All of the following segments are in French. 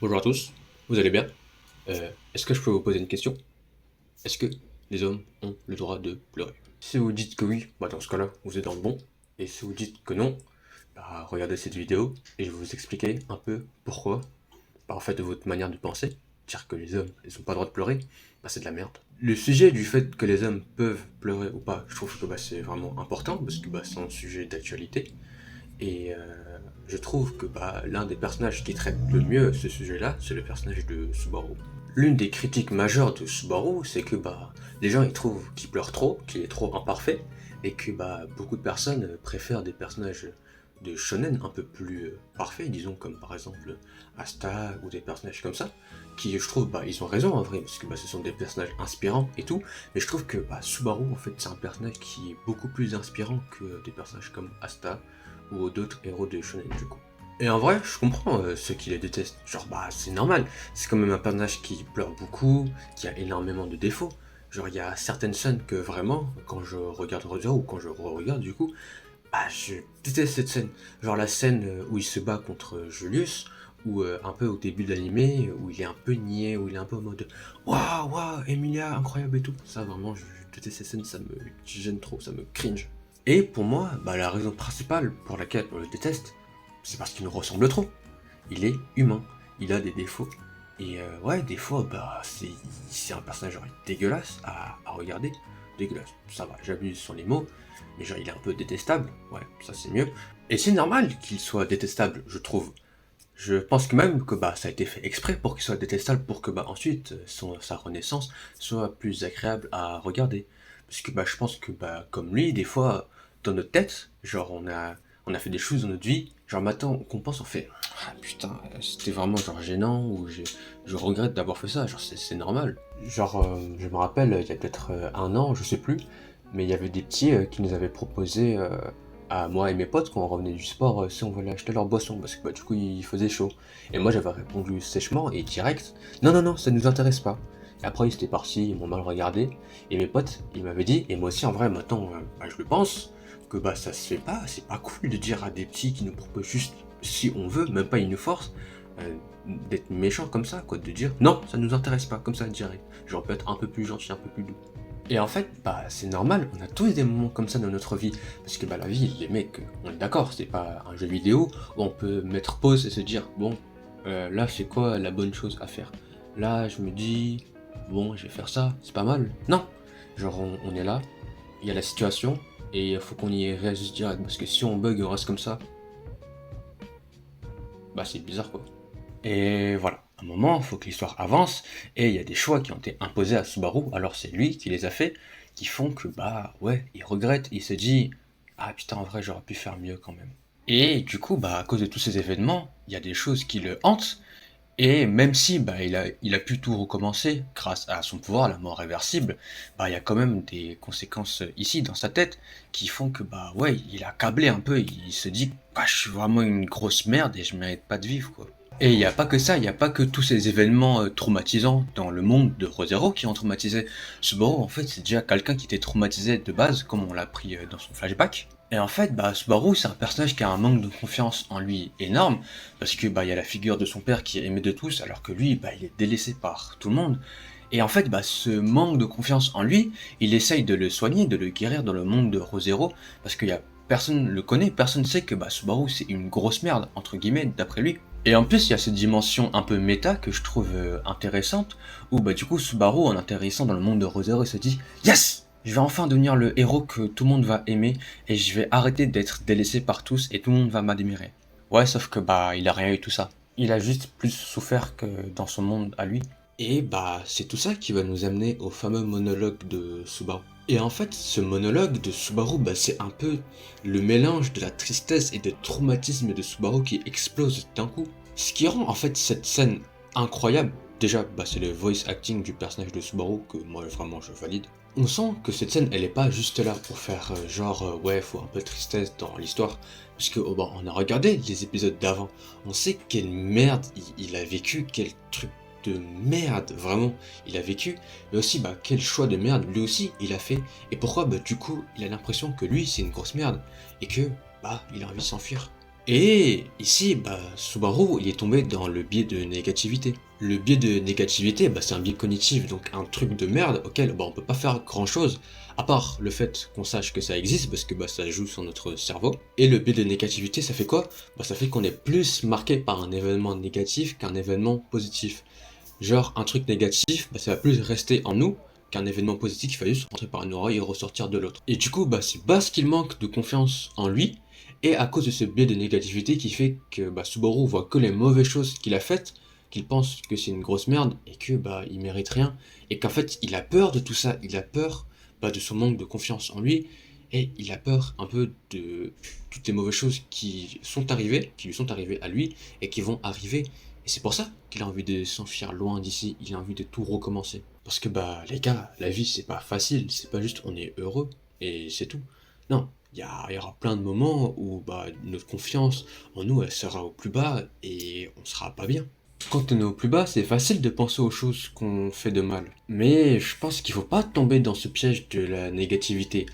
Bonjour à tous, vous allez bien? Est-ce que je peux vous poser une question? Est-ce que les hommes ont le droit de pleurer? Si vous dites que oui, bah dans ce cas-là, vous êtes dans le bon. Et si vous dites que non, bah regardez cette vidéo et je vais vous expliquer un peu pourquoi. Bah en fait, de votre manière de penser, dire que les hommes, ils ont pas le droit de pleurer, bah c'est de la merde. Le sujet du fait que les hommes peuvent pleurer ou pas, je trouve que bah, c'est vraiment important parce que bah, c'est un sujet d'actualité. Et je trouve que bah, l'un des personnages qui traite le mieux ce sujet-là, c'est le personnage de Subaru. L'une des critiques majeures de Subaru, c'est que bah, les gens ils trouvent qu'il pleure trop, qu'il est trop imparfait, et que bah, beaucoup de personnes préfèrent des personnages de shonen un peu plus parfaits, disons comme par exemple Asta ou des personnages comme ça, qui je trouve bah, ils ont raison en vrai, parce que bah, ce sont des personnages inspirants et tout, mais je trouve que bah, Subaru en fait c'est un personnage qui est beaucoup plus inspirant que des personnages comme Asta ou d'autres héros de shonen du coup. Et en vrai, je comprends ceux qui les détestent. Genre, bah, c'est normal. C'est quand même un personnage qui pleure beaucoup, qui a énormément de défauts. Genre, il y a certaines scènes que vraiment, quand je regarde ReZero ou quand je re-regarde du coup, bah, je déteste cette scène. Genre, la scène où il se bat contre Julius, ou un peu au début de l'animé, où il est un peu niais, où il est un peu en mode waouh, waouh, Emilia, incroyable et tout. Ça, vraiment, je déteste cette scène, ça me gêne trop, ça me cringe. Et pour moi, bah, la raison principale pour laquelle on le déteste, c'est parce qu'il nous ressemble trop. Il est humain, il a des défauts. Et ouais, des fois, bah, c'est un personnage genre, dégueulasse à regarder. Dégueulasse, ça va, j'abuse sur les mots, mais genre il est un peu détestable, ouais, ça c'est mieux. Et c'est normal qu'il soit détestable, je trouve. Je pense que même que bah, ça a été fait exprès pour qu'il soit détestable, pour que bah, ensuite sa renaissance soit plus agréable à regarder. Parce que bah, je pense que bah, comme lui, des fois, dans notre tête, genre on a fait des choses dans notre vie, genre maintenant qu'on pense, on fait ah putain, c'était vraiment genre gênant, ou je regrette d'avoir fait ça, genre c'est normal. Genre, je me rappelle, il y a peut-être un an, je sais plus, mais il y avait des petits qui nous avaient proposé à moi et mes potes quand on revenait du sport si on voulait acheter leur boisson parce que bah, du coup il faisait chaud. Et moi j'avais répondu sèchement et direct non non non ça nous intéresse pas. Et après ils étaient partis, ils m'ont mal regardé et mes potes ils m'avaient dit et moi aussi en vrai maintenant bah, je le pense que bah ça se fait pas, c'est pas cool de dire à des petits qui nous proposent juste si on veut, même pas ils nous forcent euh, d'être méchants comme ça quoi, de dire non ça nous intéresse pas comme ça direct. Genre peut être un peu plus gentil, un peu plus doux. Et en fait, bah c'est normal, on a tous des moments comme ça dans notre vie. Parce que bah la vie, les mecs, on est d'accord, c'est pas un jeu vidéo où on peut mettre pause et se dire, bon, là c'est quoi la bonne chose à faire? Là je me dis, bon, je vais faire ça, c'est pas mal. Non! Genre on est là, il y a la situation, et il faut qu'on y réagisse direct. Parce que si on bug et on reste comme ça, bah c'est bizarre quoi. Et voilà, à un moment, il faut que l'histoire avance, et il y a des choix qui ont été imposés à Subaru, alors c'est lui qui les a fait, qui font que, bah ouais, il regrette, il se dit, ah putain, en vrai, j'aurais pu faire mieux quand même. Et du coup, bah à cause de tous ces événements, il y a des choses qui le hantent, et même si bah, il a pu tout recommencer grâce à son pouvoir, la mort réversible, bah il y a quand même des conséquences ici dans sa tête qui font que bah ouais, il a câblé un peu, il se dit bah je suis vraiment une grosse merde et je mérite pas de vivre quoi. Et il n'y a pas que ça, il n'y a pas que tous ces événements traumatisants dans le monde de ReZero qui ont traumatisé Subaru. En fait, c'est déjà quelqu'un qui était traumatisé de base, comme on l'a pris dans son flashback. Et en fait, bah, Subaru, c'est un personnage qui a un manque de confiance en lui énorme, parce que bah, il y a la figure de son père qui est aimé de tous, alors que lui, bah, il est délaissé par tout le monde. Et en fait, bah, ce manque de confiance en lui, il essaye de le soigner, de le guérir dans le monde de ReZero, parce qu'il y a personne le connaît, personne sait que bah, Subaru c'est une grosse merde, entre guillemets, d'après lui. Et en plus, il y a cette dimension un peu méta que je trouve intéressante, où bah du coup Subaru, en atterrissant dans le monde de ReZero, il se dit yes, je vais enfin devenir le héros que tout le monde va aimer, et je vais arrêter d'être délaissé par tous, et tout le monde va m'admirer. Ouais, sauf que bah il a rien eu tout ça. Il a juste plus souffert que dans son monde à lui. Et bah c'est tout ça qui va nous amener au fameux monologue de Subaru. Et en fait, ce monologue de Subaru, bah, c'est un peu le mélange de la tristesse et du traumatisme de Subaru qui explose d'un coup. Ce qui rend en fait cette scène incroyable, déjà, bah, c'est le voice acting du personnage de Subaru que moi vraiment je valide. On sent que cette scène, elle est pas juste là pour faire genre ouais, faut un peu de tristesse dans l'histoire, puisque oh, bah, on a regardé les épisodes d'avant, on sait quelle merde il a vécu, quel truc de merde vraiment il a vécu, mais aussi bah quel choix de merde lui aussi il a fait, et pourquoi bah du coup il a l'impression que lui c'est une grosse merde, et que bah il a envie de s'enfuir. Et ici, Subaru, il est tombé dans le biais de négativité. Le biais de négativité, c'est un biais cognitif, donc un truc de merde auquel on peut pas faire grand chose, à part le fait qu'on sache que ça existe, parce que ça joue sur notre cerveau. Et le biais de négativité, ça fait quoi? Ça fait qu'on est plus marqué par un événement négatif qu'un événement positif. Genre, un truc négatif, ça va plus rester en nous qu'un événement positif qui va juste rentrer par une oreille et ressortir de l'autre. Et du coup, c'est parce qu'il manque de confiance en lui, et à cause de ce biais de négativité qui fait que Subaru voit que les mauvaises choses qu'il a faites, qu'il pense que c'est une grosse merde, et que il mérite rien, et qu'en fait, il a peur de tout ça, il a peur de son manque de confiance en lui, et il a peur un peu de toutes les mauvaises choses qui lui sont arrivées à lui, et qui vont arriver. Et c'est pour ça qu'il a envie de s'enfuir loin d'ici, il a envie de tout recommencer. Parce que les gars, la vie c'est pas facile, c'est pas juste on est heureux, et c'est tout. Non, il y aura plein de moments où notre confiance en nous elle sera au plus bas, et on sera pas bien. Quand on est au plus bas, c'est facile de penser aux choses qu'on fait de mal. Mais je pense qu'il faut pas tomber dans ce piège de la négativité.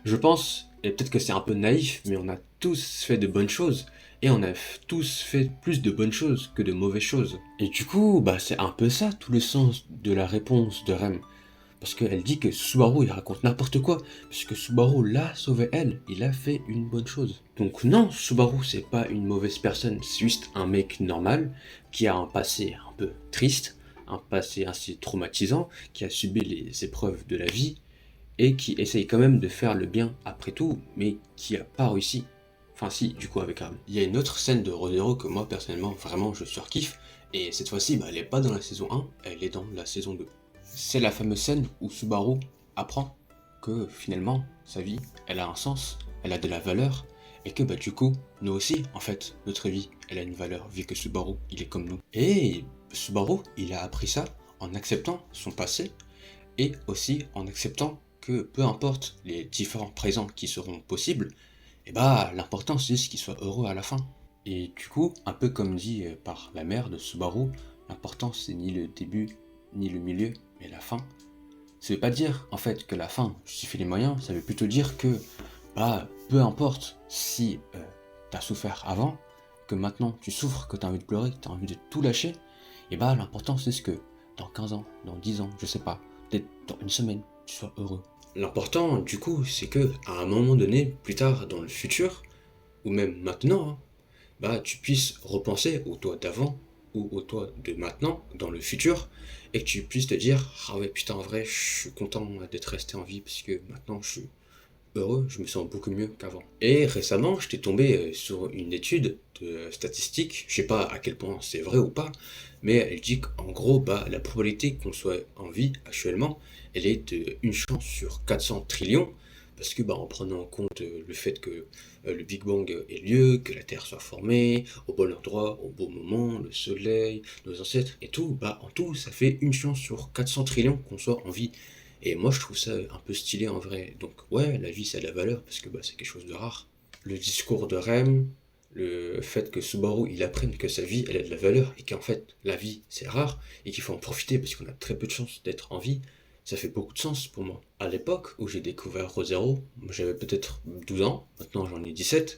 Je pense, et peut-être que c'est un peu naïf, mais on a tous fait de bonnes choses. Et on a tous fait plus de bonnes choses que de mauvaises choses. Et du coup, c'est un peu ça tout le sens de la réponse de Rem. Parce qu'elle dit que Subaru il raconte n'importe quoi, puisque Subaru l'a sauvé elle, il a fait une bonne chose. Donc non, Subaru c'est pas une mauvaise personne, c'est juste un mec normal, qui a un passé un peu triste, un passé assez traumatisant, qui a subi les épreuves de la vie, et qui essaye quand même de faire le bien après tout, mais qui a pas réussi. Enfin si, du coup avec Ram. Il y a une autre scène de Rodero que moi personnellement vraiment je surkiffe, et cette fois-ci elle est pas dans la saison 1, elle est dans la saison 2. C'est la fameuse scène où Subaru apprend que finalement sa vie elle a un sens, elle a de la valeur, et que du coup nous aussi en fait notre vie elle a une valeur vu que Subaru il est comme nous. Et Subaru il a appris ça en acceptant son passé et aussi en acceptant que peu importe les différents présents qui seront possibles, et l'important c'est juste qu'il soit heureux à la fin. Et du coup, un peu comme dit par la mère de Subaru, l'important c'est ni le début ni le milieu, mais la fin. Ça veut pas dire en fait que la fin justifie les moyens, ça veut plutôt dire que peu importe si t'as souffert avant, que maintenant tu souffres, que t'as envie de pleurer, que t'as envie de tout lâcher, et l'important c'est ce que dans 15 ans, dans 10 ans, je sais pas, peut-être dans une semaine, tu sois heureux. L'important du coup c'est que à un moment donné, plus tard dans le futur, ou même maintenant, tu puisses repenser au toi d'avant ou au toi de maintenant, dans le futur, et que tu puisses te dire ah ouais putain en vrai je suis content d'être resté en vie parce que maintenant je suis heureux, je me sens beaucoup mieux qu'avant. Et récemment j'étais tombé sur une étude de statistiques, je sais pas à quel point c'est vrai ou pas, mais elle dit qu'en gros la probabilité qu'on soit en vie actuellement, elle est de 1 chance sur 400 trillions, parce que en prenant en compte le fait que le Big Bang ait lieu, que la Terre soit formée, au bon endroit, au bon moment, le soleil, nos ancêtres et tout, en tout ça fait 1 chance sur 400 trillions qu'on soit en vie. Et moi je trouve ça un peu stylé en vrai. Donc ouais, la vie ça a de la valeur parce que c'est quelque chose de rare. Le discours de Rem, le fait que Subaru il apprenne que sa vie elle a de la valeur et qu'en fait la vie c'est rare et qu'il faut en profiter parce qu'on a très peu de chance d'être en vie, ça fait beaucoup de sens pour moi. À l'époque où j'ai découvert ReZero, j'avais peut-être 12 ans, maintenant j'en ai 17,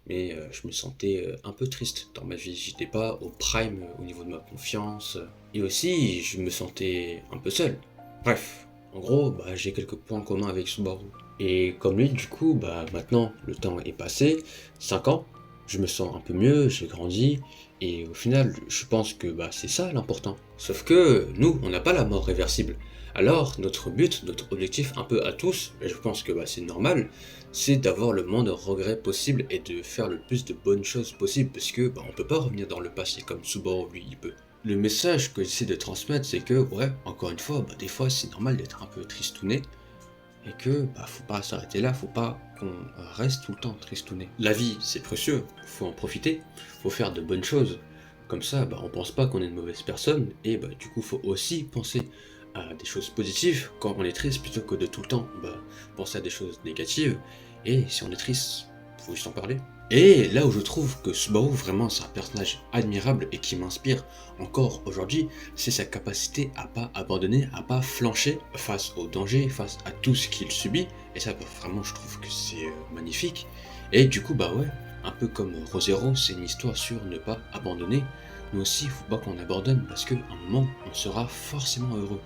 mais je me sentais un peu triste dans ma vie. J'étais pas au prime au niveau de ma confiance, et aussi je me sentais un peu seul. Bref, en gros, j'ai quelques points communs avec Subaru. Et comme lui, du coup, maintenant le temps est passé, 5 ans, je me sens un peu mieux, j'ai grandi, et au final, je pense que c'est ça l'important. Sauf que nous, on n'a pas la mort réversible. Alors, notre but, notre objectif un peu à tous, et je pense que c'est normal, c'est d'avoir le moins de regrets possible et de faire le plus de bonnes choses possible, parce que on peut pas revenir dans le passé comme Subaru lui il peut. Le message que j'essaie de transmettre, c'est que, ouais, encore une fois, des fois c'est normal d'être un peu tristouné, et que faut pas s'arrêter là, faut pas qu'on reste tout le temps tristouné. La vie c'est précieux, faut en profiter, faut faire de bonnes choses. Comme ça, on pense pas qu'on est une mauvaise personne, et du coup faut aussi penser à des choses positives quand on est triste plutôt que de tout le temps penser à des choses négatives. Et si on est triste, faut juste en parler. Et là où je trouve que Subaru vraiment c'est un personnage admirable et qui m'inspire encore aujourd'hui, c'est sa capacité à pas abandonner, à pas flancher face au danger, face à tout ce qu'il subit. Et ça vraiment je trouve que c'est magnifique. Et du coup ouais, un peu comme Rosero, c'est une histoire sur ne pas abandonner, mais aussi il faut pas qu'on abandonne parce qu'à un moment, on sera forcément heureux.